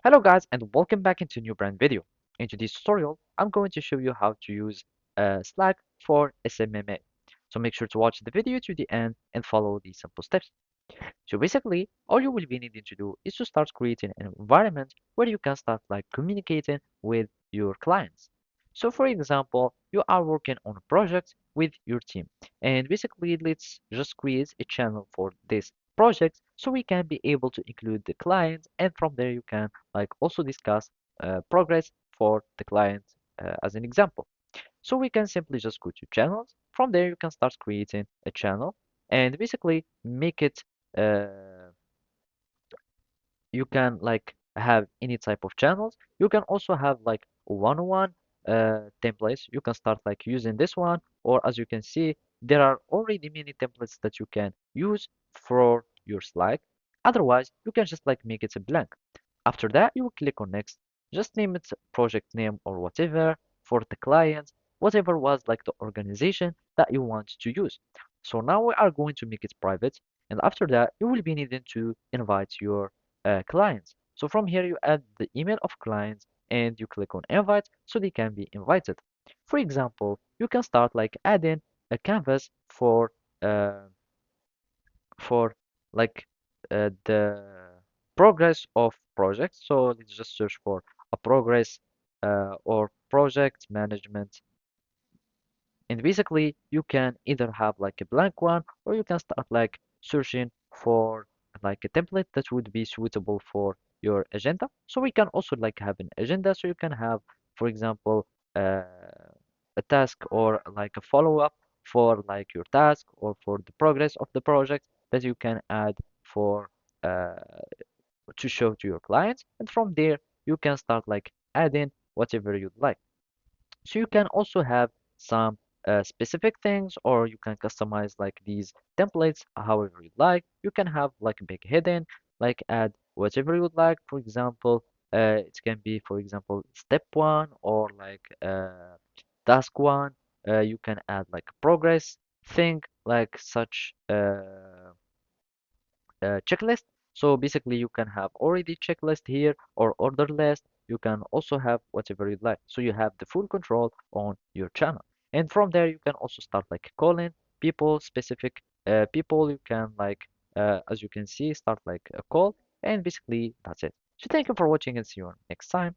Hello guys and welcome back into a new brand video. In today's tutorial, I'm going to show you how to use Slack for Smma. So make sure to watch the video to the end and follow these simple steps. So basically, all you will be needing to do is to start creating an environment where you can start like communicating with your clients. So for example, you are working on a project with your team, and basically let's just create a channel for this project so we can be able to include the clients, and from there you can like also discuss progress for the client as an example. So we can simply just go to channels. From there, you can start creating a channel and basically make it. Uh, you can like have any type of channels. You can also have like one-on-one templates. You can start like using this one, or as you can see, there are already many templates that you can use for your slide. Otherwise, you can just like make it a blank. After that, you will click on next. Just name it project name or whatever for the client, whatever was like the organization that you want to use. So now we are going to make it private. And after that, you will be needing to invite your clients. So from here, you add the email of clients and you click on invite so they can be invited. For example, you can start like adding a canvas uh, for like the progress of projects. So let's just search for a progress or project management, and basically you can either have like a blank one or you can start like searching for like a template that would be suitable for your agenda. So we can also like have an agenda, so you can have, for example, uh, a task or like a follow-up for like your task or for the progress of the project that you can add for uh, to show to your clients, and from there you can start like adding whatever you'd like. So you can also have some specific things, or you can customize like these templates however you like. You can have like a big hidden, like add whatever you would like. For example, it can be, for example, step one or like task one. You can add like progress thing, like such checklist. So basically you can have already checklist here or order list. You can also have whatever you like. So you have the full control on your channel. And from there you can also start like calling people, specific people. You can like, as you can see, start like a call, and basically that's it. So thank you for watching and see you next time.